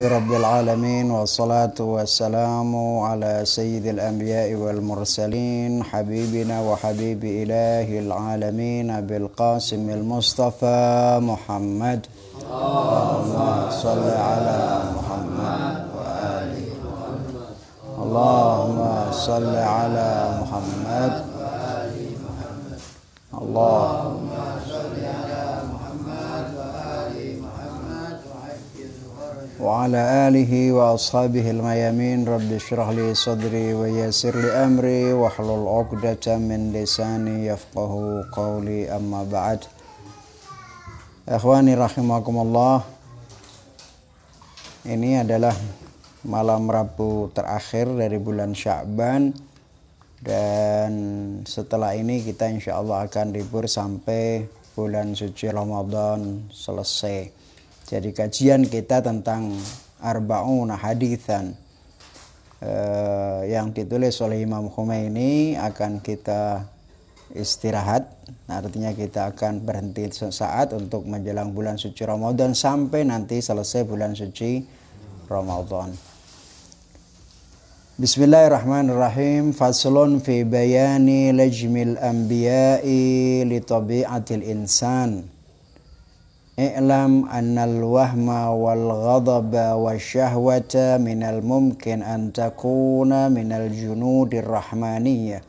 Rabbil alamin wassalatu wassalamu ala sayyidil anbiya'i wal mursalin habibina wa habibi ilahil alamin abil qasimil mustafa Muhammad. Allahumma salli ala Muhammad wa ali Muhammad. Allahumma salli ala Muhammad wa ali Muhammad. Allahumma salli ala Muhammad wa ali Muhammad wa ala alihi wa ashabihil mayamin. Rabbi shrah li sadri wa yassir li amri wa hlul 'uqdatam min lisani yafqahu qawli, amma ba'd. Ikhwani rahimakumullah, ini adalah malam Rabu terakhir dari bulan Sya'ban, dan setelah ini kita insyaallah akan libur sampai bulan suci Ramadan selesai. Jadi kajian kita tentang Arba'una Haditsan yang ditulis oleh Imam Khomeini akan kita istirahat. Artinya kita akan berhenti sesaat untuk menjelang bulan suci Ramadan sampai nanti selesai bulan suci Ramadan. Bismillahirrahmanirrahim. Faslun fi bayani lajmil anbiya'i li tabi'atil insan. I'lam annal wahma wal ghadaba wasyahwata minal mumkin an takuna minal junudir rahmaniyah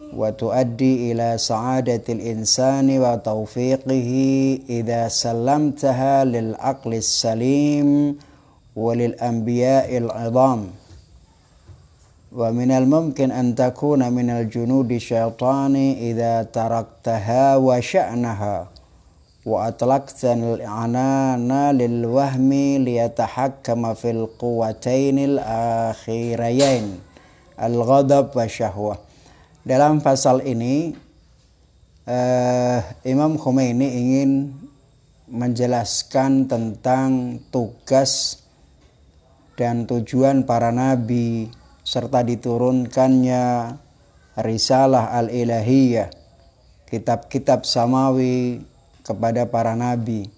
wa tuaddi ila sa'adatil insani wa tawfiqihi idha sallamtaha lil aqlis salim walil anbiya'il 'idham. Wa minal mumkin an takuna minal junudi syaitani idha taraktaha wa sya'naha wa atlaqtan al-anana lil wahmi liyatahakkama fil quwwatainil akhirayain al-ghadab wa syahwah. Dalam pasal ini Imam Khomeini ingin menjelaskan tentang tugas dan tujuan para nabi serta diturunkannya risalah al-ilahiyah, kitab-kitab samawi kepada para nabi.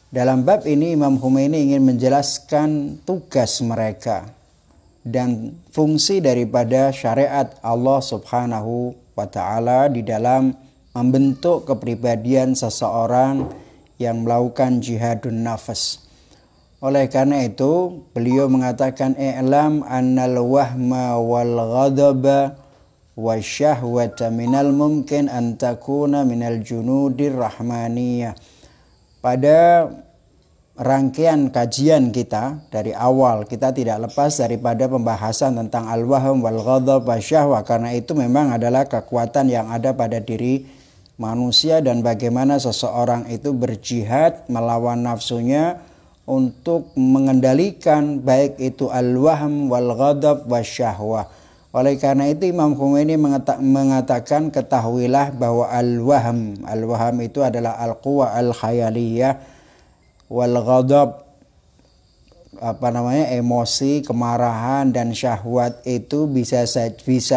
Dalam bab ini Imam Khomeini ingin menjelaskan tugas mereka dan fungsi daripada syariat Allah Subhanahu wa ta'ala di dalam membentuk kepribadian seseorang yang melakukan jihadun nafas. Oleh karena itu beliau mengatakan i'lam annal wahma wal ghadaba wasyahwata minal mumkin an takuna minal junudir rahmaniyah. Pada rangkaian kajian kita dari awal kita tidak lepas daripada pembahasan tentang al-wahm wal ghadab wasyahwah, karena itu memang adalah kekuatan yang ada pada diri manusia dan bagaimana seseorang itu berjihad melawan nafsunya untuk mengendalikan baik itu al-wahm wal ghadab wasyahwah. Oleh karena itu Imam Khomeini mengatakan ketahuilah bahwa al-wahm itu adalah al-quwa al-khayaliyah, wal ghadab emosi, kemarahan dan syahwat itu bisa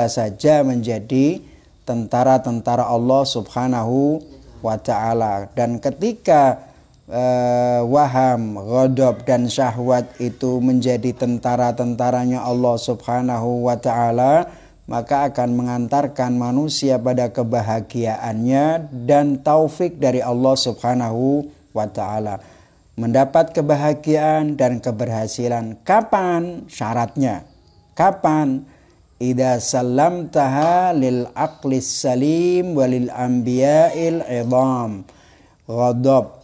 saja menjadi tentara-tentara Allah Subhanahu wa ta'ala. Dan ketika waham, ghadab dan syahwat itu menjadi tentara-tentaranya Allah Subhanahu wa ta'ala, maka akan mengantarkan manusia pada kebahagiaannya dan taufik dari Allah Subhanahu wa ta'ala, mendapat kebahagiaan dan keberhasilan. Kapan syaratnya? Kapan? Idza sallamtaha lil aqlis salim walil anbiya'il 'idham. Ghadab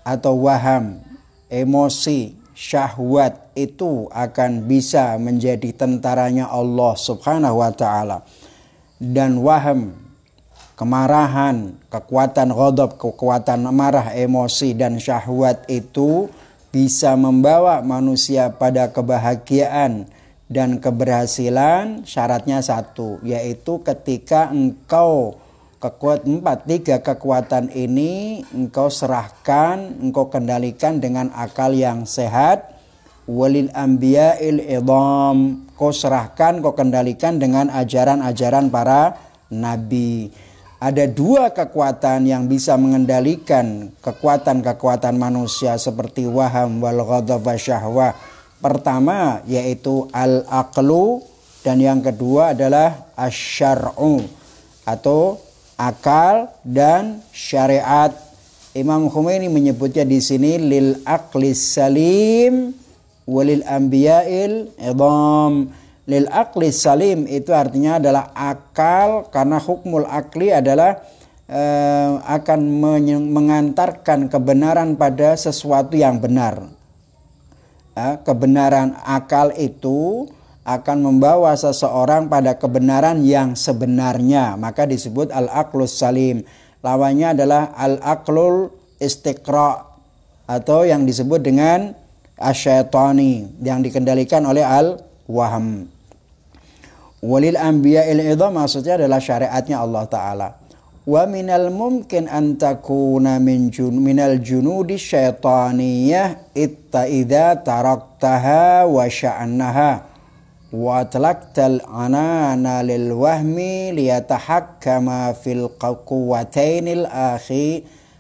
atau waham, emosi, syahwat itu akan bisa menjadi tentaranya Allah Subhanahu wa ta'ala. Dan waham, kemarahan, kekuatan ghadab, kekuatan marah, emosi dan syahwat itu bisa membawa manusia pada kebahagiaan dan keberhasilan. Syaratnya satu, yaitu ketika engkau tiga kekuatan ini engkau serahkan, engkau kendalikan dengan akal yang sehat. Walil anbiya'il 'idham, kau serahkan, kau kendalikan dengan ajaran-ajaran para nabi. ada dua kekuatan yang bisa mengendalikan kekuatan-kekuatan manusia seperti waham wal ghadab wa syahwah. Pertama yaitu al-aqlu dan yang kedua adalah asy-syar'u atau akal dan syariat. Imam Khomeini menyebutnya di sini lil aqlis salim walil anbiya'il idham. Lil aqli salim itu artinya adalah akal, karena hukmul akli adalah akan mengantarkan kebenaran pada sesuatu yang benar. Kebenaran akal itu akan membawa seseorang pada kebenaran yang sebenarnya, maka disebut al-aqlus salim. Lawannya adalah al-aqlul istiqra atau yang disebut dengan asyaitani yang dikendalikan oleh al-waham. Walil anbiya'il idham maksudnya adalah syariatnya Allah Ta'ala. Wa minal mumkin an takuna minal junudi syaitaniyah itta idza taraktaha wa sya'naha wa atlaqtal anana lil wahmi liyatahakkama fil quwwatainil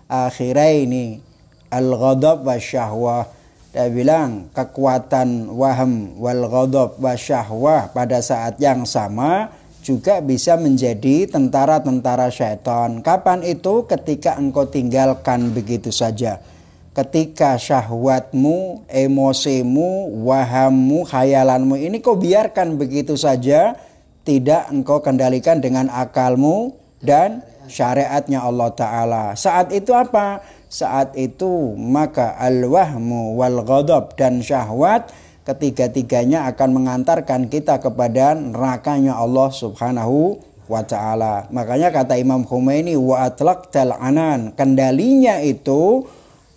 akhiraini al-ghadab wa syahwah. Dia bilang kekuatan waham wal ghadab wa syahwah pada saat yang sama juga bisa menjadi tentara-tentara syaitan. Kapan itu? Ketika engkau tinggalkan begitu saja. Ketika syahwatmu, emosimu, wahammu, khayalanmu ini kau biarkan begitu saja, tidak engkau kendalikan dengan akalmu dan syariatnya Allah Ta'ala. Saat itu apa? Saat itu maka al-wahmu wal ghadab dan syahwat ketiga-tiganya akan mengantarkan kita kepada nerakanya Allah Subhanahu wa Ta'ala. Makanya kata Imam Khomeini wa atlaqtal anan, kendalinya itu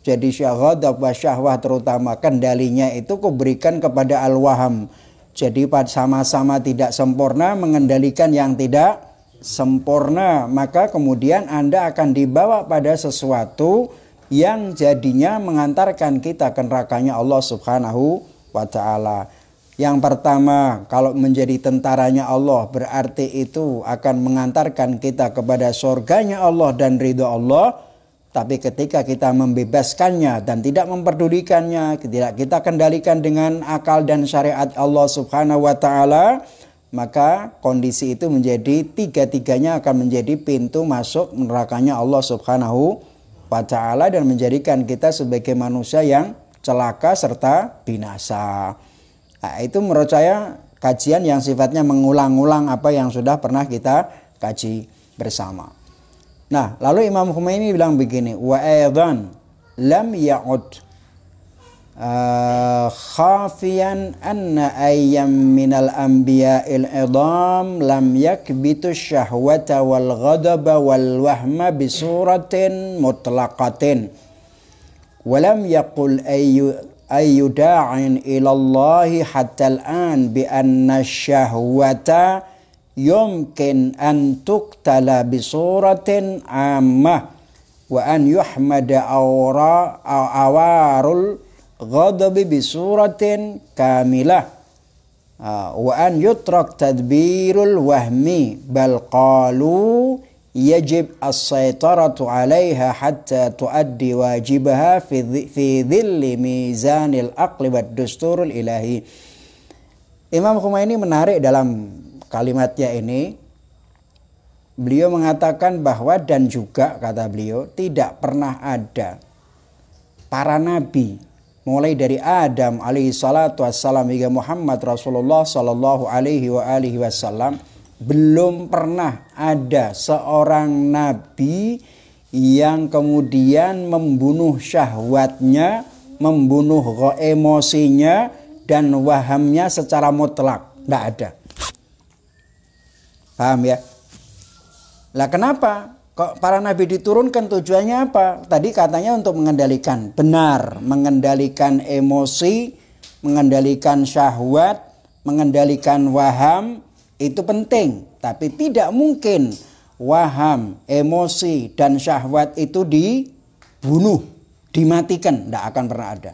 jadi ghadab wa syahwat terutama kendalinya itu kau berikan kepada al-waham. Jadi sama-sama tidak sempurna mengendalikan yang tidak sempurna, maka kemudian Anda akan dibawa pada sesuatu yang jadinya mengantarkan kita ke nerakanya Allah Subhanahu wa Ta'ala. Yang pertama, kalau menjadi tentaranya Allah berarti itu akan mengantarkan kita kepada surganya Allah dan ridho Allah. Tapi ketika kita membebaskannya dan tidak memperdulikannya, tidak kita kendalikan dengan akal dan syariat Allah Subhanahu wa Ta'ala, maka kondisi itu menjadi tiga-tiganya akan menjadi pintu masuk nerakanya Allah Subhanahu wa Ta'ala dan menjadikan kita sebagai manusia yang celaka serta binasa. Nah, itu menurut saya kajian yang sifatnya mengulang-ulang apa yang sudah pernah kita kaji bersama. Nah, lalu Imam Khomeini bilang begini, wa aidan lam ya'ud khafiyan anna ayyam minal anbiya'il idham lam yakbitu syahwata wal ghadaba wal wahma bisuratin mutlaqatin walam yaqul ayyu da'in ilallahi hatta al'an bi anna syahwata yumkin an tuqtala bisuratin ammah wa an yuhmada awarul ghadabi bisuratin kamilah wa an yutrak tadbirul wahmi bal qalu yajib as-saytaratu 'alaiha hatta tuaddi wajibaha fi dhilli mizanil aqli wad dusturul ilahi. Imam Khomeini menarik dalam kalimatnya ini. Beliau mengatakan bahwa dan juga kata beliau tidak pernah ada para nabi mulai dari Adam alaihi salatu wassalam hingga Muhammad Rasulullah sallallahu alaihi wasallam, belum pernah ada seorang nabi yang kemudian membunuh syahwatnya, membunuh emosinya dan wahamnya secara mutlak. Tidak ada. Paham ya? Lah kenapa? Kok para nabi diturunkan tujuannya apa? Tadi katanya untuk mengendalikan, benar, mengendalikan emosi, mengendalikan syahwat, mengendalikan waham, itu penting. Tapi tidak mungkin waham, emosi, dan syahwat itu dibunuh, dimatikan. Tidak akan pernah ada.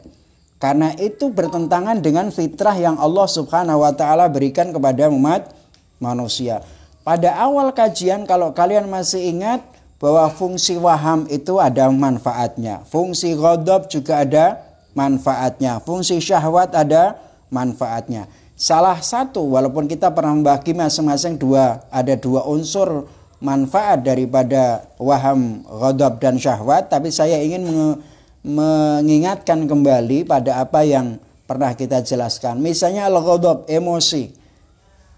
Karena itu bertentangan dengan fitrah yang Allah Subhanahu wa Ta'ala berikan kepada umat manusia. Pada awal kajian kalau kalian masih ingat bahwa fungsi waham itu ada manfaatnya. Fungsi ghadab juga ada manfaatnya. Fungsi syahwat ada manfaatnya. Salah satu, walaupun kita pernah membagi masing-masing ada dua unsur manfaat daripada waham, ghadab dan syahwat, tapi saya ingin mengingatkan kembali pada apa yang pernah kita jelaskan. Misalnya al-ghadab, emosi.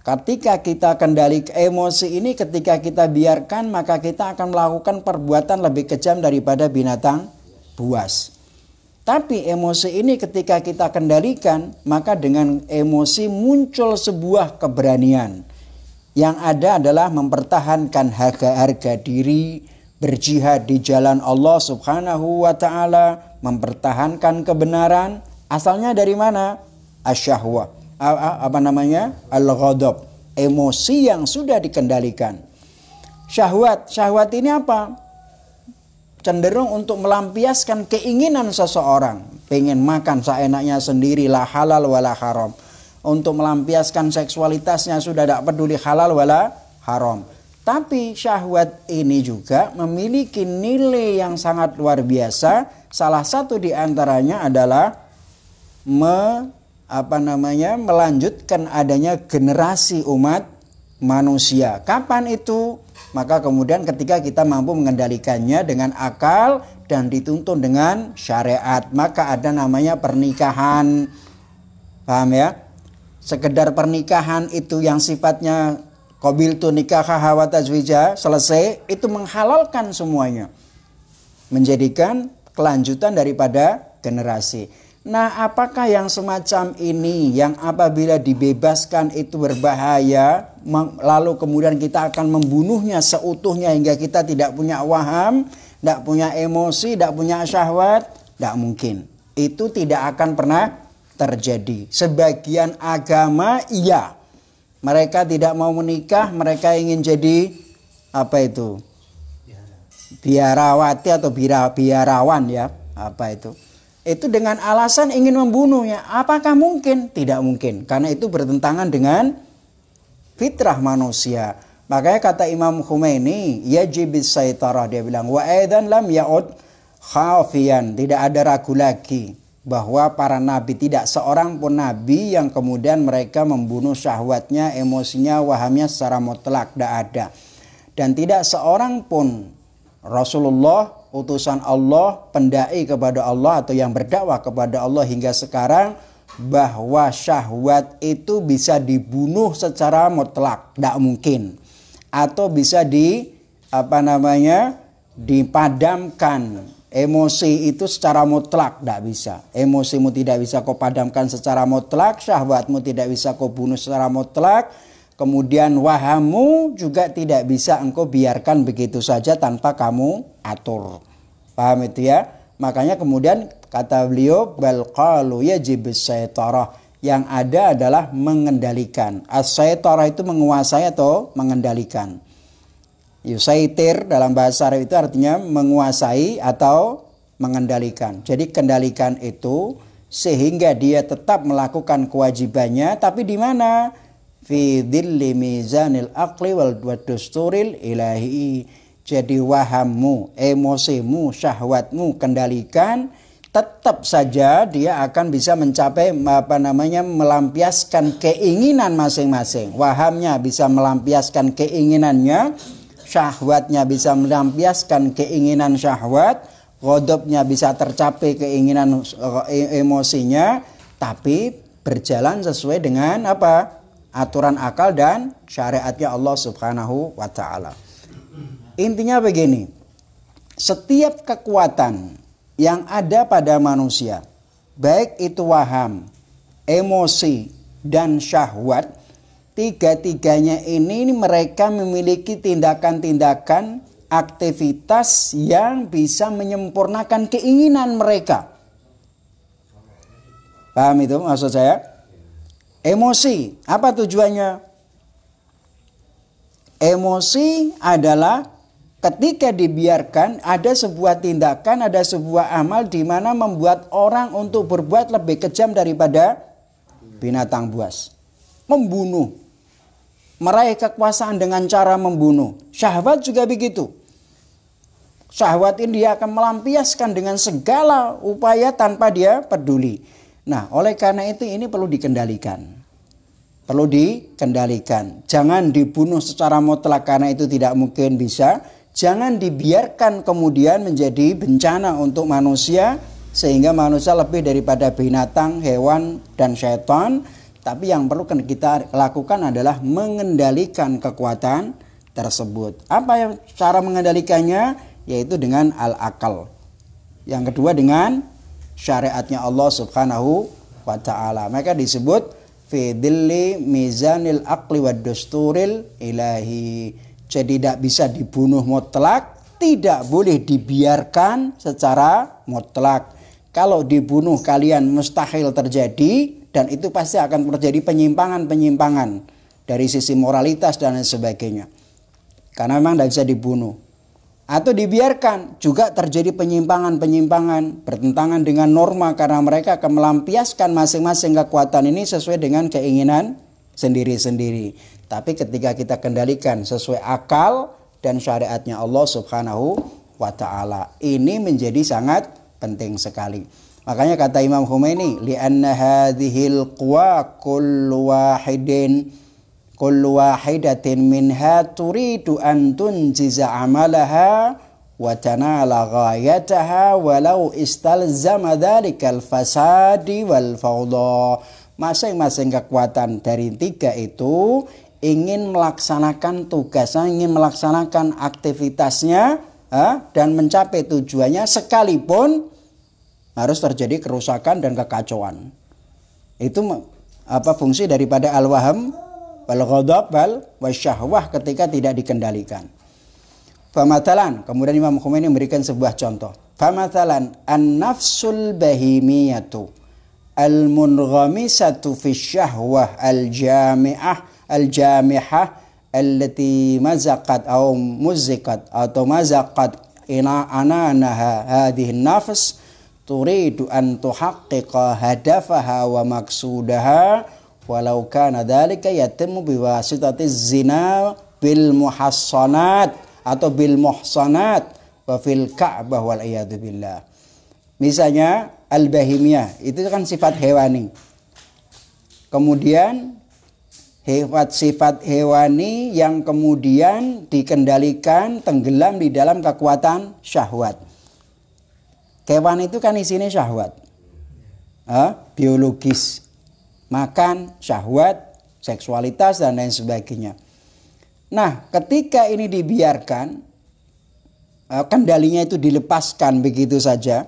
Ketika kita kendali emosi ini, ketika kita biarkan, maka kita akan melakukan perbuatan lebih kejam daripada binatang buas. Tapi emosi ini ketika kita kendalikan, maka dengan emosi muncul sebuah keberanian. Yang ada adalah mempertahankan harga diri, berjihad di jalan Allah Subhanahu wa ta'ala, mempertahankan kebenaran. Asalnya dari mana? Asyahwah. Al-ghadab, emosi yang sudah dikendalikan. Syahwat ini apa? Cenderung untuk melampiaskan keinginan seseorang, pengen makan seenaknya sendiri, la halal wala haram. Untuk melampiaskan seksualitasnya sudah tidak peduli halal wala haram. Tapi syahwat ini juga memiliki nilai yang sangat luar biasa. Salah satu di antaranya adalah melanjutkan adanya generasi umat manusia. Kapan itu? Maka kemudian ketika kita mampu mengendalikannya dengan akal dan dituntun dengan syariat, maka ada namanya pernikahan. Paham ya? Sekedar pernikahan itu yang sifatnya qabiltu nikaha wa tazwija selesai, itu menghalalkan semuanya. Menjadikan kelanjutan daripada generasi. Nah, apakah yang semacam ini yang apabila dibebaskan itu berbahaya, lalu kemudian kita akan membunuhnya seutuhnya hingga kita tidak punya waham, tidak punya emosi, tidak punya syahwat? Tidak mungkin. Itu tidak akan pernah terjadi. Sebagian agama iya. Mereka tidak mau menikah, mereka ingin jadi biarawati atau biarawan ya. Itu dengan alasan ingin membunuhnya. Apakah mungkin? Tidak mungkin. Karena itu bertentangan dengan fitrah manusia. Makanya kata Imam Khomeini, yajibis saitarah, dia bilang, wa aidan lam ya'ud khafiyan. Tidak ada ragu lagi bahwa para nabi, tidak seorang pun nabi yang kemudian mereka membunuh syahwatnya, emosinya, wahamnya secara mutlak. Tidak ada. Dan tidak seorang pun Rasulullah, utusan Allah, pendai kepada Allah atau yang berdakwah kepada Allah hingga sekarang, bahwa syahwat itu bisa dibunuh secara mutlak, tidak mungkin. Atau bisa dipadamkan emosi itu secara mutlak, tidak bisa. Emosimu tidak bisa kau padamkan secara mutlak, syahwatmu tidak bisa kau bunuh secara mutlak. Kemudian wahammu juga tidak bisa engkau biarkan begitu saja tanpa kamu atur. Paham itu ya? Makanya kemudian kata beliau, bal qalu yajibus saitarah. Yang ada adalah mengendalikan. As-saitarah itu menguasai atau mengendalikan. Yusaitir dalam bahasa Arab itu artinya menguasai atau mengendalikan. Jadi kendalikan itu sehingga dia tetap melakukan kewajibannya, tapi di mana? Fi dhilli mizanil aqli wal dusturil ilahi. Jadi wahammu, emosimu, syahwatmu kendalikan, tetap saja dia akan bisa mencapai melampiaskan keinginan masing-masing. Wahamnya bisa melampiaskan keinginannya, syahwatnya bisa melampiaskan keinginan syahwat, ghadabnya bisa tercapai keinginan emosinya, tapi berjalan sesuai dengan aturan akal dan syariatnya Allah Subhanahu wa ta'ala. Intinya begini, setiap kekuatan yang ada pada manusia, baik itu waham, emosi, dan syahwat, tiga-tiganya ini mereka memiliki tindakan-tindakan, aktivitas yang bisa menyempurnakan keinginan mereka. Paham itu maksud saya? Emosi, apa tujuannya? Emosi adalah ketika dibiarkan ada sebuah tindakan, ada sebuah amal di mana membuat orang untuk berbuat lebih kejam daripada binatang buas. Membunuh, meraih kekuasaan dengan cara membunuh. Syahwat juga begitu. Syahwat ini dia akan melampiaskan dengan segala upaya tanpa dia peduli. Nah, oleh karena itu ini perlu dikendalikan. Perlu dikendalikan. Jangan dibunuh secara mutlak karena itu tidak mungkin bisa. Jangan dibiarkan kemudian menjadi bencana untuk manusia sehingga manusia lebih daripada binatang, hewan, dan syaitan. Tapi yang perlu kita lakukan adalah mengendalikan kekuatan tersebut. Apa yang cara mengendalikannya? Yaitu dengan al-akal. Yang kedua dengan syariatnya Allah Subhanahu wa ta'ala. Maka disebut fi dhilli mizanil aqli wad dusturil ilahi. Jadi tidak bisa dibunuh mutlak, tidak boleh dibiarkan secara mutlak. Kalau dibunuh kalian mustahil terjadi, dan itu pasti akan terjadi penyimpangan-penyimpangan dari sisi moralitas dan lain sebagainya. Karena memang tidak bisa dibunuh. Atau dibiarkan juga terjadi penyimpangan-penyimpangan bertentangan dengan norma karena mereka akan melampiaskan masing-masing kekuatan ini sesuai dengan keinginan sendiri-sendiri. Tapi ketika kita kendalikan sesuai akal dan syariatnya Allah Subhanahu wa ta'ala, ini menjadi sangat penting sekali. Makanya kata Imam Khomeini, li'anna hadhil quwa kullu wahidatin minha turidu an tunjiza amalaha wa tanala ghayataha walau istalzama dhalikal fasadi wal fawda. Masing-masing kekuatan dari tiga itu ingin melaksanakan tugasnya, ingin melaksanakan aktivitasnya dan mencapai tujuannya sekalipun harus terjadi kerusakan dan kekacauan. Itu fungsi daripada al-waham wal ghadab wal wasyahwah ketika tidak dikendalikan. Famatalan, kemudian Imam Khomeini memberikan sebuah contoh. Famatalan an-nafsul bahimiyatu al-munghamisatu fi syahwah al-jami'ah allati mazaqat atau muziqat atau mazaqat ananaha hadhihi an-nafs turidu an tuhaqqiqa hadafaha wa maqsudaha walau kana dhalika yatimmu biwasitati zina bil muhassanat atau bil muhsanat wa fil ka'bah wal iyadu billah. Misalnya al-bahimiyah itu kan sifat hewani. Kemudian sifat hewani yang kemudian dikendalikan tenggelam di dalam kekuatan syahwat. Kewan itu kan isinya syahwat, biologis, makan, syahwat, seksualitas dan lain sebagainya. Nah, ketika ini dibiarkan, kendalinya itu dilepaskan begitu saja,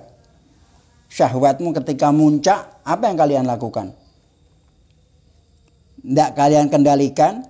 syahwatmu ketika muncak, apa yang kalian lakukan? Tidak kalian kendalikan,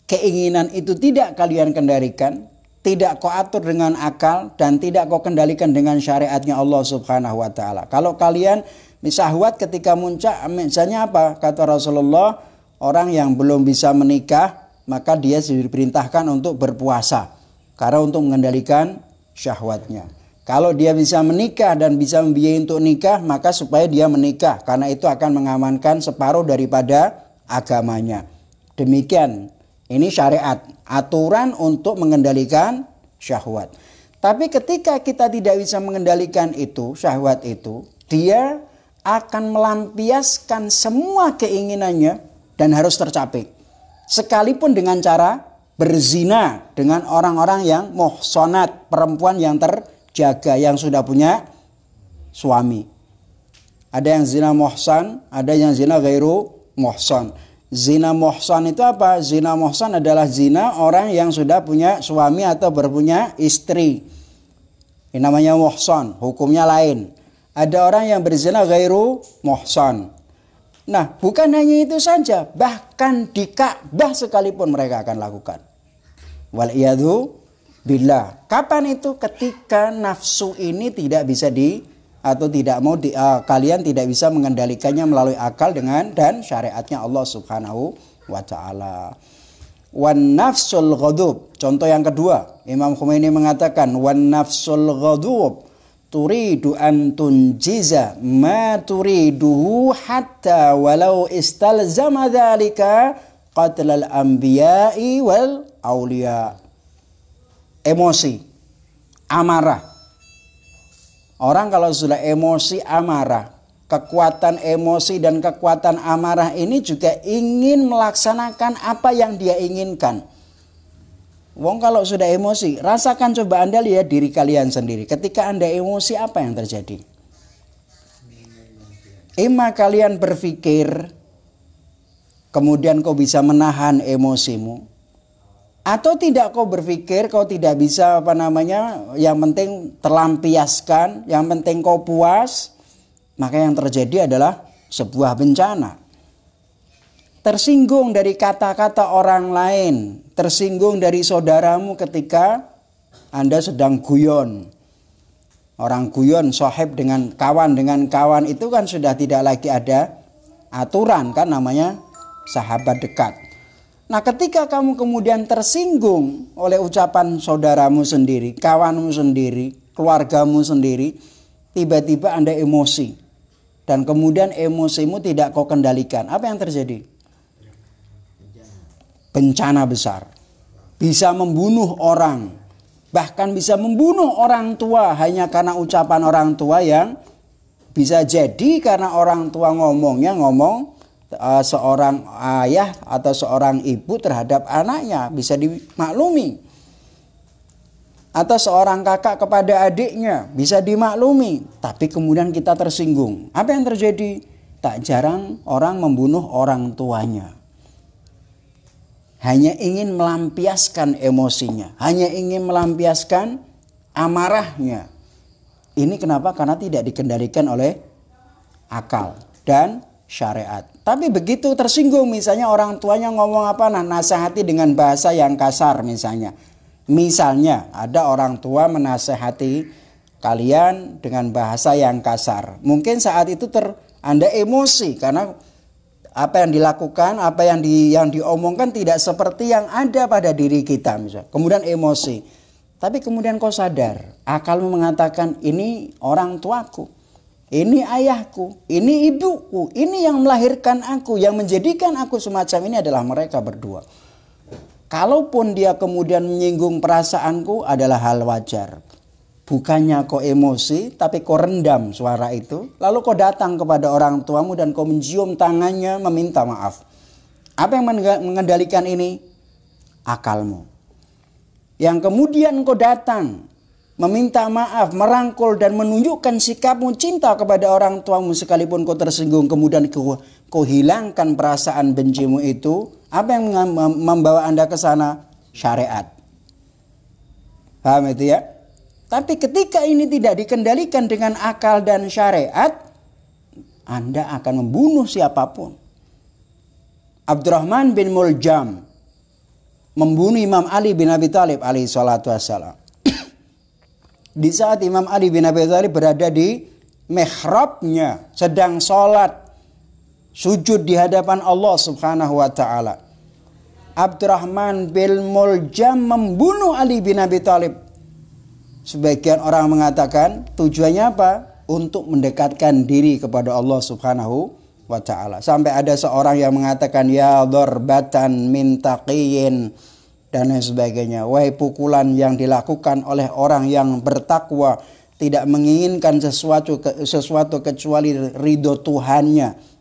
keinginan itu tidak kalian kendalikan, tidak kau atur dengan akal dan tidak kau kendalikan dengan syariatnya Allah Subhanahu wa ta'ala. Kalau kalian syahwat ketika muncak, misalnya apa? Kata Rasulullah, orang yang belum bisa menikah, maka dia diperintahkan untuk berpuasa. Karena untuk mengendalikan syahwatnya. Kalau dia bisa menikah dan bisa membiayai untuk nikah, maka supaya dia menikah. Karena itu akan mengamankan separuh daripada agamanya. Demikian, ini syariat, aturan untuk mengendalikan syahwat. Tapi ketika kita tidak bisa mengendalikan itu, syahwat itu, dia akan melampiaskan semua keinginannya dan harus tercapai. Sekalipun dengan cara berzina dengan orang-orang yang muhsanat, perempuan yang terjaga, yang sudah punya suami. Ada yang zina muhsan, ada yang zina ghairu muhsan. Zina muhsan itu apa? Zina muhsan adalah zina orang yang sudah punya suami atau berpunya istri. Ini namanya muhsan, hukumnya lain. Ada orang yang berzina ghairu muhsan. Nah, bukan hanya itu saja, bahkan di Ka'bah sekalipun mereka akan lakukan. Wal iyadu billah. Kapan itu? Ketika nafsu ini tidak bisa atau tidak mau kalian tidak bisa mengendalikannya melalui akal dan syariatnya Allah Subhanahu wa ta'ala. Wan nafsul ghadub. Contoh yang kedua, Imam Khomeini mengatakan wan nafsul ghadub turidu an tunjiza ma turiduhu hatta walau istalzama dzalika qatlal anbiya'i wal auliya. Emosi, amarah. Orang kalau sudah emosi, amarah, kekuatan emosi dan kekuatan amarah ini juga ingin melaksanakan apa yang dia inginkan. Wong kalau sudah emosi, rasakan, coba Anda lihat diri kalian sendiri. Ketika Anda emosi, apa yang terjadi? Ima kalian berpikir, kemudian kau bisa menahan emosimu, atau tidak kau berpikir, kau tidak bisa yang penting terlampiaskan, yang penting kau puas, maka yang terjadi adalah sebuah bencana. Tersinggung dari kata-kata orang lain, tersinggung dari saudaramu ketika Anda sedang guyon. Orang guyon, sohib dengan kawan itu kan sudah tidak lagi ada aturan, kan namanya sahabat dekat. Nah, ketika kamu kemudian tersinggung oleh ucapan saudaramu sendiri, kawanmu sendiri, keluargamu sendiri, tiba-tiba Anda emosi. Dan kemudian emosimu tidak kau kendalikan. Apa yang terjadi? Bencana besar. Bisa membunuh orang. Bahkan bisa membunuh orang tua hanya karena ucapan orang tua yang bisa jadi karena orang tua ngomong seorang ayah atau seorang ibu terhadap anaknya bisa dimaklumi. Atau seorang kakak kepada adiknya bisa dimaklumi. Tapi kemudian kita tersinggung. Apa yang terjadi? Tak jarang orang membunuh orang tuanya. Hanya ingin melampiaskan emosinya. Hanya ingin melampiaskan amarahnya. Ini kenapa? Karena tidak dikendalikan oleh akal dan syariat. Tapi begitu tersinggung, misalnya orang tuanya ngomong apa, nasihati dengan bahasa yang kasar misalnya. Misalnya ada orang tua menasihati kalian dengan bahasa yang kasar. Mungkin saat itu Anda emosi karena apa yang dilakukan, apa yang diomongkan tidak seperti yang ada pada diri kita misalnya. Kemudian emosi. Tapi kemudian kau sadar, akalmu mengatakan ini orang tuaku, ini ayahku, ini ibuku, ini yang melahirkan aku, yang menjadikan aku semacam ini adalah mereka berdua. Kalaupun dia kemudian menyinggung perasaanku adalah hal wajar. Bukannya kau emosi, tapi kau rendam suara itu. Lalu kau datang kepada orang tuamu dan kau mencium tangannya meminta maaf. Apa yang mengendalikan ini? Akalmu. Yang kemudian kau datang meminta maaf, merangkul dan menunjukkan sikapmu cinta kepada orang tuamu sekalipun kau tersinggung. Kemudian kau hilangkan perasaan bencimu itu. Apa yang membawa Anda ke sana? Syariat. Paham itu ya? Tapi ketika ini tidak dikendalikan dengan akal dan syariat, Anda akan membunuh siapapun. Abdurrahman bin Muljam membunuh Imam Ali bin Abi Thalib alaihi salatu wassalam. Di saat Imam Ali bin Abi Thalib berada di mihrabnya, sedang sholat, sujud di hadapan Allah subhanahu wa ta'ala. Abdurrahman bin Muljam membunuh Ali bin Abi Thalib. Sebagian orang mengatakan tujuannya apa? Untuk mendekatkan diri kepada Allah subhanahu wa ta'ala. Sampai ada seorang yang mengatakan ya darbatan min taqiyin dan lain sebagainya. Wahai pukulan yang dilakukan oleh orang yang bertakwa, tidak menginginkan sesuatu kecuali ridho Tuhannya.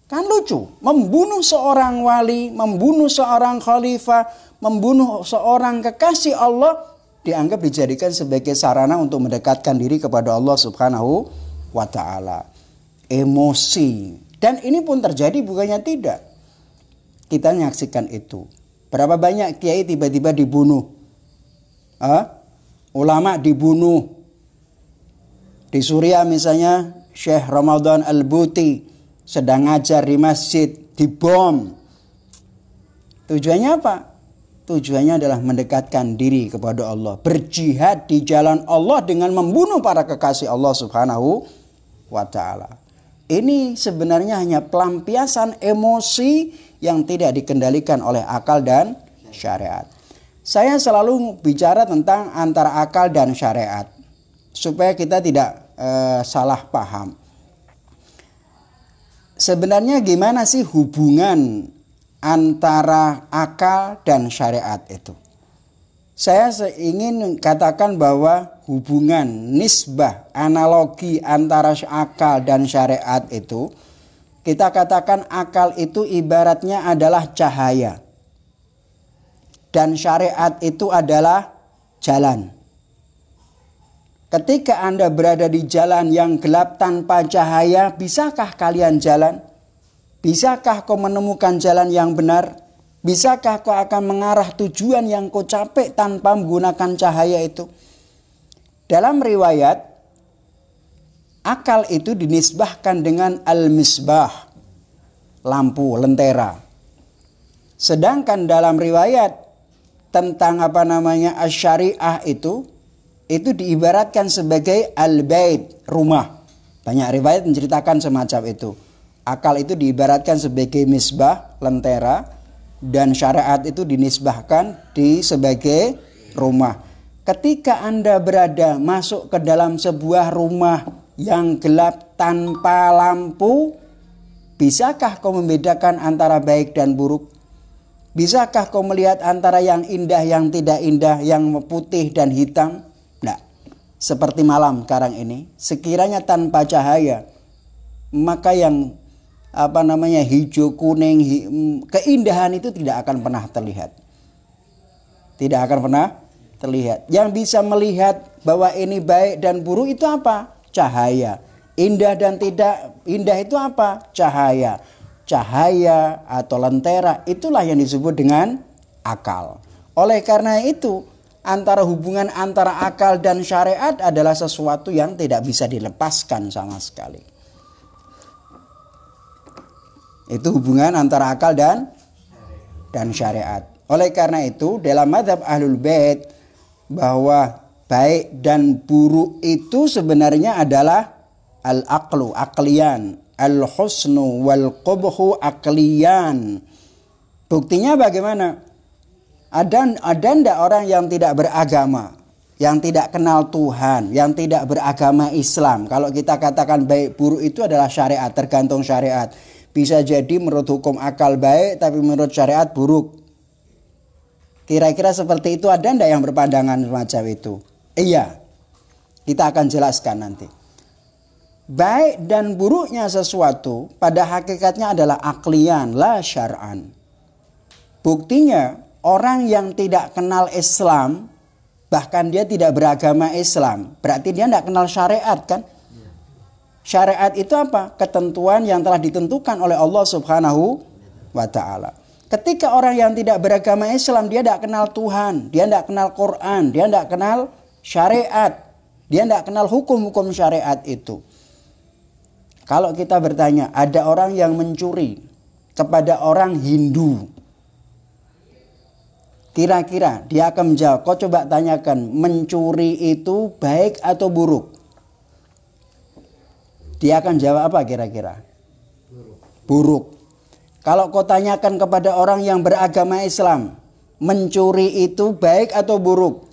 Kan lucu, membunuh seorang wali, membunuh seorang khalifah, membunuh seorang kekasih Allah dianggap dijadikan sebagai sarana untuk mendekatkan diri kepada Allah subhanahu wa ta'ala. Emosi. Dan ini pun terjadi bukannya tidak. Kita menyaksikan itu. Berapa banyak kiai tiba-tiba dibunuh. Ulama dibunuh. Di Suriah misalnya Syekh Ramadan Al-Buti sedang ngajar di masjid, dibom. Tujuannya apa? Tujuannya adalah mendekatkan diri kepada Allah. Berjihad di jalan Allah dengan membunuh para kekasih Allah subhanahu wa ta'ala. Ini sebenarnya hanya pelampiasan emosi yang tidak dikendalikan oleh akal dan syariat. Saya selalu bicara tentang antara akal dan syariat. Supaya kita tidak salah paham. Sebenarnya gimana sih hubungan antara akal dan syariat itu. Saya ingin katakan bahwa hubungan nisbah analogi antara akal dan syariat itu, kita katakan akal itu ibaratnya adalah cahaya dan syariat itu adalah jalan. Ketika Anda berada di jalan yang gelap tanpa cahaya, bisakah kalian jalan? Bisakah kau menemukan jalan yang benar? Bisakah kau akan mengarah tujuan yang kau capai tanpa menggunakan cahaya itu? Dalam riwayat, akal itu dinisbahkan dengan al-misbah, lampu, lentera. Sedangkan dalam riwayat tentang asy-syariah itu diibaratkan sebagai al-bait, rumah. Banyak riwayat menceritakan semacam itu. Akal itu diibaratkan sebagai misbah, lentera, dan syariat itu dinisbahkan sebagai rumah. Ketika Anda berada masuk ke dalam sebuah rumah yang gelap tanpa lampu, bisakah kau membedakan antara baik dan buruk? Bisakah kau melihat antara yang indah, yang tidak indah, yang putih dan hitam? Tidak. Seperti malam sekarang ini, sekiranya tanpa cahaya, maka yang hijau, kuning, keindahan itu tidak akan pernah terlihat. Tidak akan pernah terlihat. Yang bisa melihat bahwa ini baik dan buruk itu apa? Cahaya. Indah dan tidak indah itu apa? Cahaya. Cahaya atau lentera itulah yang disebut dengan akal. Oleh karena itu, hubungan antara akal dan syariat adalah sesuatu yang tidak bisa dilepaskan sama sekali. Itu hubungan antara akal dan syariat. Oleh karena itu dalam mazhab Ahlul Bait bahwa baik dan buruk itu sebenarnya adalah al-aqlu, aqliyan, al-husnu wal qubhu aqliyan. Buktinya bagaimana? Ada enggak orang yang tidak beragama, yang tidak kenal Tuhan, yang tidak beragama Islam? Kalau kita katakan baik buruk itu adalah syariat, tergantung syariat. Bisa jadi menurut hukum akal baik, tapi menurut syariat buruk. Kira-kira seperti itu, ada enggak yang berpandangan semacam itu? Iya, kita akan jelaskan nanti. Baik dan buruknya sesuatu pada hakikatnya adalah aklian, la syar'an. Buktinya, orang yang tidak kenal Islam, bahkan dia tidak beragama Islam, berarti dia tidak kenal syariat kan? Syariat itu apa? Ketentuan yang telah ditentukan oleh Allah Subhanahu wa ta'ala. Ketika orang yang tidak beragama Islam, dia tidak kenal Tuhan, dia tidak kenal Quran, dia tidak kenal syariat, dia tidak kenal hukum-hukum syariat itu. Kalau kita bertanya, ada orang yang mencuri kepada orang Hindu, kira-kira dia akan menjawab, kau coba tanyakan, mencuri itu baik atau buruk? Dia akan jawab apa kira-kira? Buruk. Kalau kau tanyakan kepada orang yang beragama Islam, mencuri itu baik atau buruk?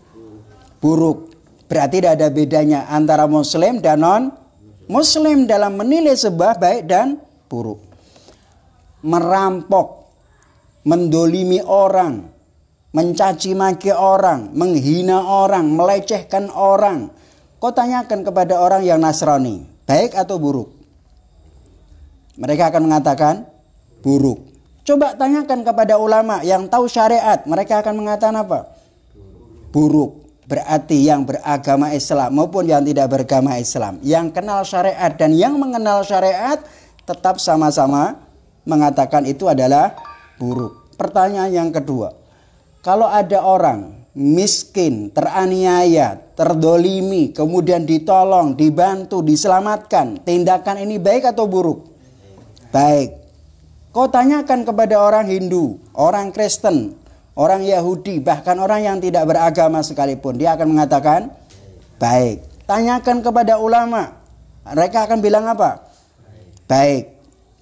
Buruk. Berarti tidak ada bedanya antara muslim dan non-muslim dalam menilai sebuah baik dan buruk. Merampok, mendolimi orang, mencaci maki orang, menghina orang, melecehkan orang. Kau tanyakan kepada orang yang Nasrani, baik atau buruk? Mereka akan mengatakan buruk. Coba tanyakan kepada ulama yang tahu syariat, mereka akan mengatakan apa? Buruk. Berarti yang beragama Islam maupun yang tidak beragama Islam, yang kenal syariat dan yang mengenal syariat, tetap sama-sama mengatakan itu adalah buruk. Pertanyaan yang kedua, kalau ada orang miskin, teraniaya, terdolimi, kemudian ditolong, dibantu, diselamatkan, tindakan ini baik atau buruk? Baik. Kau tanyakan kepada orang Hindu, orang Kristen, orang Yahudi, bahkan orang yang tidak beragama sekalipun, dia akan mengatakan baik. Tanyakan kepada ulama, mereka akan bilang apa? Baik.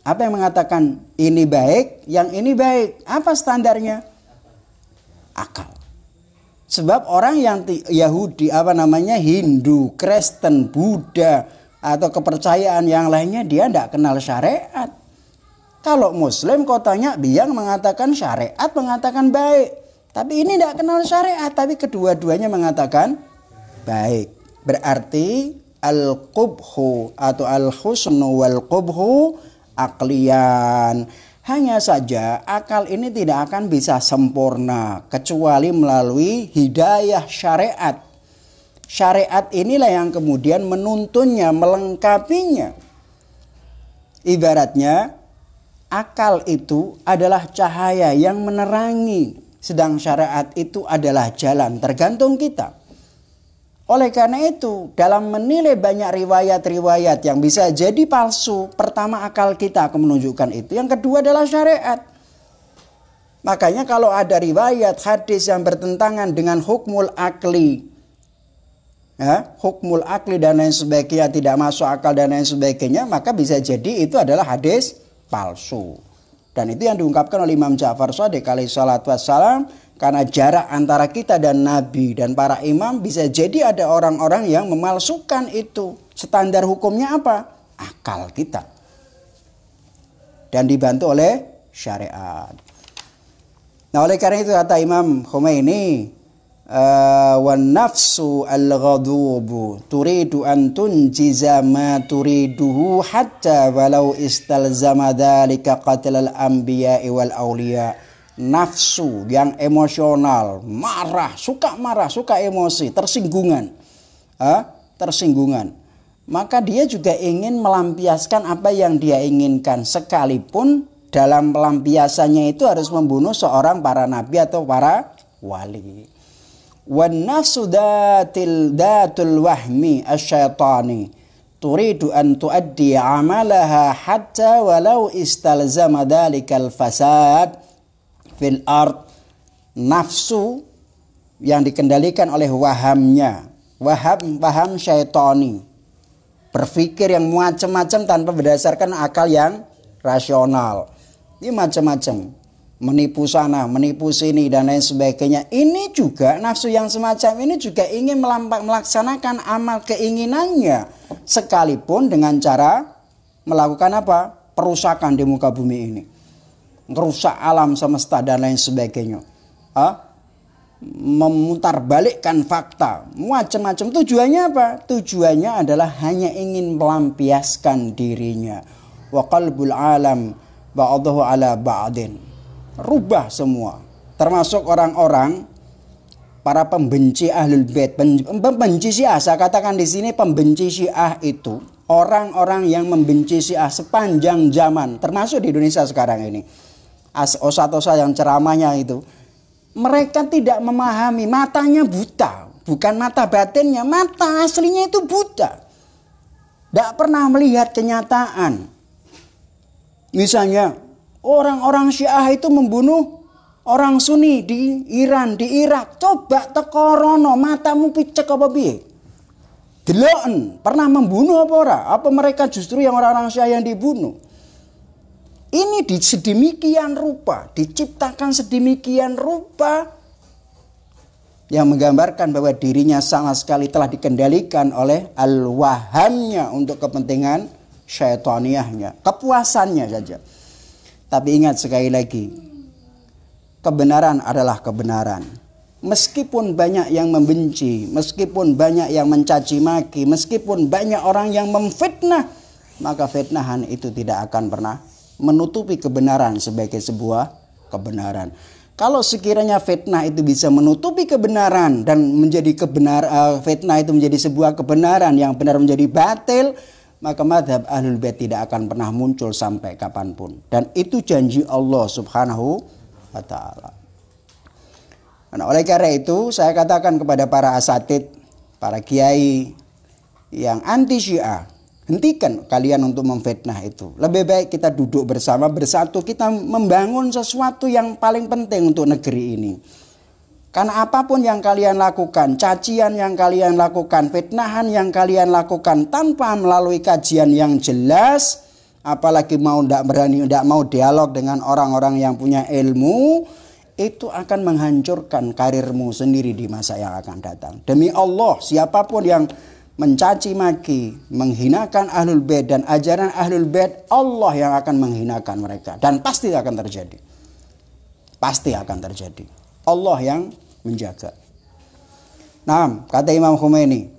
Apa yang mengatakan ini baik, yang ini baik? Apa standarnya? Akal. Sebab orang yang Yahudi, Hindu, Kristen, Buddha, atau kepercayaan yang lainnya, dia tidak kenal syariat. Kalau Muslim kau tanya, dia mengatakan syariat, mengatakan baik. Tapi ini tidak kenal syariat, tapi kedua-duanya mengatakan baik. Berarti al-qubhu atau al-husnu wal-qubhu aqliyan. Hanya saja akal ini tidak akan bisa sempurna kecuali melalui hidayah syariat. Syariat inilah yang kemudian menuntunnya, melengkapinya. Ibaratnya akal itu adalah cahaya yang menerangi, sedang syariat itu adalah jalan, tergantung kita. Oleh karena itu, dalam menilai banyak riwayat-riwayat yang bisa jadi palsu, pertama akal kita akan menunjukkan itu. Yang kedua adalah syariat. Makanya kalau ada riwayat hadis yang bertentangan dengan hukmul akli, hukmul akli dan lain sebagainya, tidak masuk akal dan lain sebagainya, maka bisa jadi itu adalah hadis palsu. Dan itu yang diungkapkan oleh Imam Ja'far Shadiq alaihi salatu wassalam. Karena jarak antara kita dan Nabi dan para imam, bisa jadi ada orang-orang yang memalsukan itu. Standar hukumnya apa? Akal kita. Dan dibantu oleh syariat. Nah, oleh karena itu kata Imam Khomeini, wan nafsu al-ghadubu turidu an tunjiza ma turiduhu hatta walau istalzama dzalika qatl al-anbiya'i wal awliya. Nafsu yang emosional, marah, suka emosi, tersinggungan, maka dia juga ingin melampiaskan apa yang dia inginkan, sekalipun dalam pelampiasannya itu harus membunuh seorang para nabi atau para wali. Wan nafsu datul wahmi asyaitani turidu an tuaddi amalaha hatta walau istalzama dalikal fasad fil ard. Nafsu yang dikendalikan oleh wahamnya, waham syaitani, berpikir yang macam-macam tanpa berdasarkan akal yang rasional. Ini macam-macam, menipu sana, menipu sini dan lain sebagainya. Ini juga nafsu yang semacam ini juga ingin melaksanakan amal keinginannya, sekalipun dengan cara melakukan apa? Perusakan di muka bumi ini, merusak alam semesta dan lain sebagainya, memutarbalikkan fakta, macam-macam. Tujuannya apa? Tujuannya adalah hanya ingin melampiaskan dirinya. Wa qalbul alam ba'dahu ala ba'din. Rubah semua, termasuk orang-orang para pembenci Ahlul Bait, pembenci Syiah. Saya katakan di sini pembenci Syiah itu orang-orang yang membenci Syiah sepanjang zaman, termasuk di Indonesia sekarang ini. Ustaz-ustaz yang ceramahnya itu, mereka tidak memahami, matanya buta, bukan mata batinnya, mata aslinya itu buta, tidak pernah melihat kenyataan. Misalnya orang-orang Syiah itu membunuh orang Sunni di Iran, di Irak. Coba tekorono, matamu picek apa piye? Deloken, pernah membunuh apa ora? Apa mereka justru yang orang-orang Syiah yang dibunuh? Ini sedemikian rupa, diciptakan sedemikian rupa yang menggambarkan bahwa dirinya sama sekali telah dikendalikan oleh al-wahamnya untuk kepentingan syaitaniyahnya, kepuasannya saja. Tapi ingat sekali lagi, kebenaran adalah kebenaran. Meskipun banyak yang membenci, meskipun banyak yang mencaci maki, meskipun banyak orang yang memfitnah, maka fitnahan itu tidak akan pernah menutupi kebenaran sebagai sebuah kebenaran. Kalau sekiranya fitnah itu bisa menutupi kebenaran dan menjadi fitnah itu menjadi sebuah kebenaran yang benar menjadi batil, maka mazhab Ahlul Bait tidak akan pernah muncul sampai kapanpun. Dan itu janji Allah Subhanahu wa ta'ala. Nah, oleh karena itu saya katakan kepada para asatid, para kiai yang anti Syiah, hentikan kalian untuk memfitnah itu. Lebih baik kita duduk bersama, bersatu, kita membangun sesuatu yang paling penting untuk negeri ini. Karena apapun yang kalian lakukan, cacian yang kalian lakukan, fitnahan yang kalian lakukan tanpa melalui kajian yang jelas, apalagi tidak mau dialog dengan orang-orang yang punya ilmu, itu akan menghancurkan karirmu sendiri di masa yang akan datang. Demi Allah, siapapun yang mencaci maki, menghinakan ahlul bait dan ajaran ahlul bait, Allah yang akan menghinakan mereka dan pasti akan terjadi. Pasti akan terjadi. Allah yang menjaga. Nah, kata Imam Khomeini,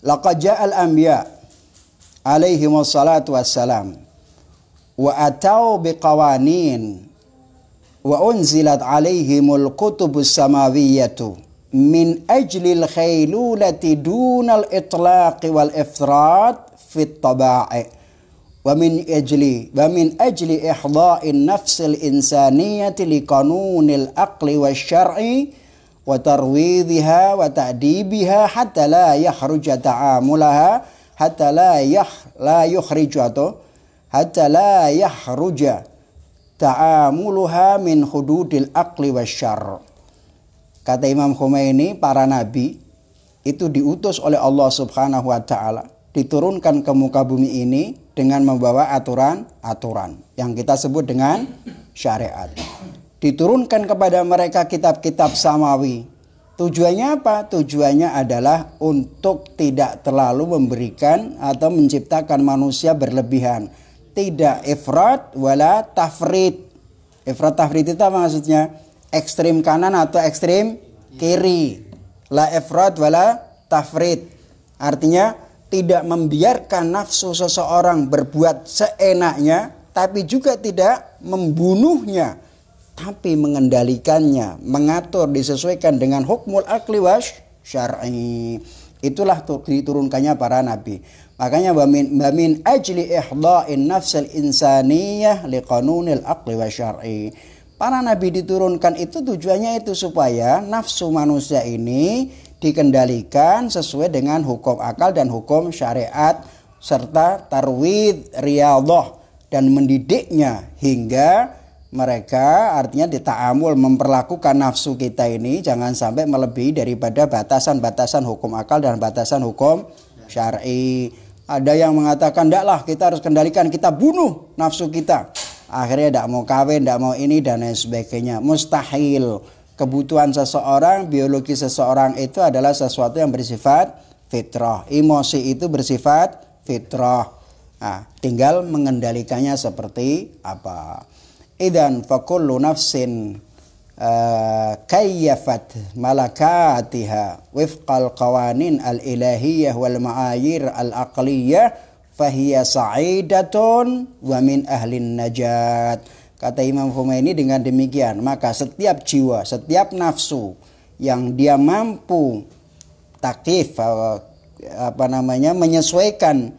laqad ja'al anbiya alaihi wassalatu wassalam wa atau biqawanin wa unzilat alaihimul kutubus samawiyyatu min ajlil khaylulati dunal itlaqi wal ifrat fit taba'i wa min ajli ihda'in nafsil insaniyati li qanunil aqli wasyar'i wa tarwidhiha wa ta'dibiha hatta la yakhruja ta'amulaha hatta la yakhruja ta'amuluha min hududil aqli wasyar'i. Kata Imam Khomeini, para nabi itu diutus oleh Allah Subhanahu wa taala, diturunkan ke muka bumi ini dengan membawa aturan-aturan yang kita sebut dengan syariat. Diturunkan kepada mereka kitab-kitab samawi. Tujuannya apa? Tujuannya adalah untuk tidak terlalu memberikan atau menciptakan manusia berlebihan. Tidak ifrat wala tafrit. Ifrat tafrit itu apa maksudnya? Ekstrim kanan atau ekstrim kiri. La ifrat wala tafrit. Artinya tidak membiarkan nafsu seseorang berbuat seenaknya, tapi juga tidak membunuhnya, tapi mengendalikannya, mengatur, disesuaikan dengan hukmul akli was syar'i. Itulah diturunkannya para nabi. Makanya bamin ajli ihda'in nafsil insaniyah liqanunil aqli wa syar'i. Para nabi diturunkan itu tujuannya itu supaya nafsu manusia ini dikendalikan sesuai dengan hukum akal dan hukum syariat serta tarwid riyadhah dan mendidiknya hingga mereka artinya dita'amul memperlakukan nafsu kita ini jangan sampai melebihi daripada batasan-batasan hukum akal dan batasan hukum syar'i. Ada yang mengatakan ndaklah kita harus kendalikan, kita bunuh nafsu kita. Akhirnya tidak mau kawin, tidak mau ini dan lain sebagainya. Mustahil. Kebutuhan seseorang, biologi seseorang itu adalah sesuatu yang bersifat fitrah. Emosi itu bersifat fitrah. Nah, tinggal mengendalikannya seperti apa. Idan fakullu nafsin kayyafat malakatiha wifqal qawanin al-ilahiyah wal ma'ayir al-aqliyah fahiya sa'idatun wa min ahlin najat. Kata Imam Khomeini, dengan demikian maka setiap jiwa, setiap nafsu yang dia mampu takif menyesuaikan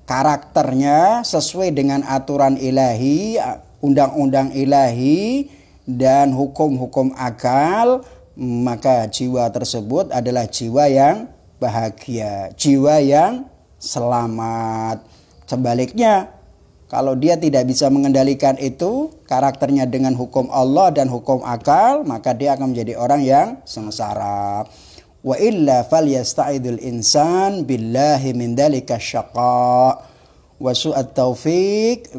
karakternya sesuai dengan aturan ilahi, undang-undang ilahi dan hukum-hukum akal, maka jiwa tersebut adalah jiwa yang bahagia, jiwa yang selamat. Sebaliknya, kalau dia tidak bisa mengendalikan itu, karakternya dengan hukum Allah dan hukum akal, maka dia akan menjadi orang yang sengsara. Wa illa falyasta'idul insan billahi min dzalika syaqa wa su'at taufiq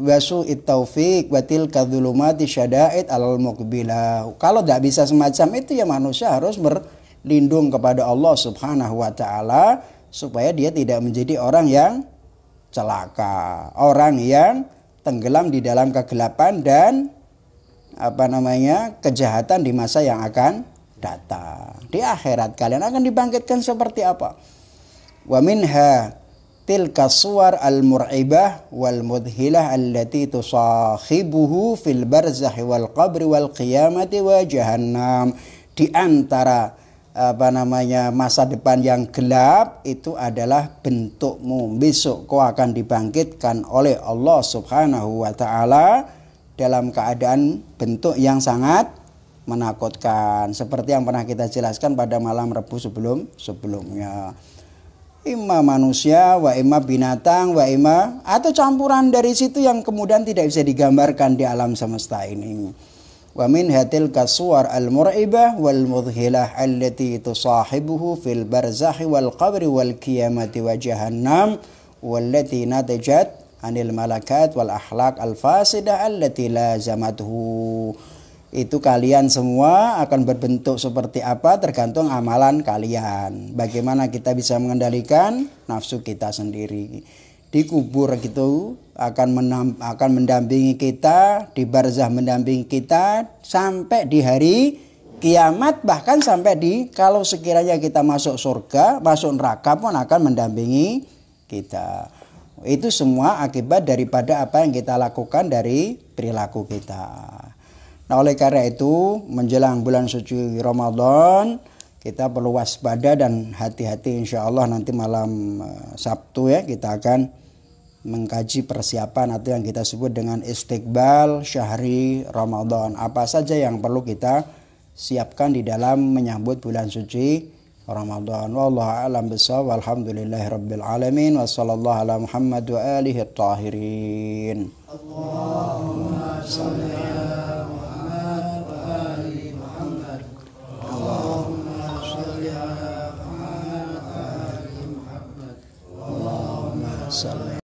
wa tilka dzulumati syada'id alal muqbilah. Kalau tidak bisa semacam itu, ya manusia harus berlindung kepada Allah Subhanahu wa taala supaya dia tidak menjadi orang yang celaka, orang yang tenggelam di dalam kegelapan dan kejahatan di masa yang akan datang. Di akhirat kalian akan dibangkitkan seperti apa? Wa minha tilka suwar al-mur'ibah wal mudhilah allati tusakhibuhu fil barzakh wal qabri wal qiyamati wa jahannam. Di antara masa depan yang gelap itu adalah bentukmu. Besok kau akan dibangkitkan oleh Allah Subhanahu wa taala dalam keadaan bentuk yang sangat menakutkan, seperti yang pernah kita jelaskan pada malam Rabu sebelumnya. Imma manusia, wa imma binatang, wa imma atau campuran dari situ yang kemudian tidak bisa digambarkan di alam semesta ini. Wa min hatil kasuwar al-mur'ibah wal mudhilah allati tusahibuhu fil barzakh wal qabri wal qiyamati wa jahannam wallati natajat anil malakat wal akhlaq al fasidah allati lazamatuhu. Itu kalian semua akan berbentuk seperti apa tergantung amalan kalian. Bagaimana kita bisa mengendalikan nafsu kita sendiri. Di kubur gitu akan mendampingi kita, di barzah mendampingi kita sampai di hari kiamat, bahkan sampai kalau sekiranya kita masuk surga, masuk neraka pun akan mendampingi kita. Itu semua akibat daripada apa yang kita lakukan dari perilaku kita. Nah, oleh karena itu menjelang bulan suci Ramadan kita perlu waspada dan hati-hati. Insya Allah nanti malam Sabtu ya kita akan mengkaji persiapan atau yang kita sebut dengan istiqbal syahri Ramadan. Apa saja yang perlu kita siapkan di dalam menyambut bulan suci Ramadan. Wallahu a'lam bishawab. Walhamdulillahirabbil alamin. Wassallallahu ala Muhammad wa alihi at-tahirin. Allahumma shalli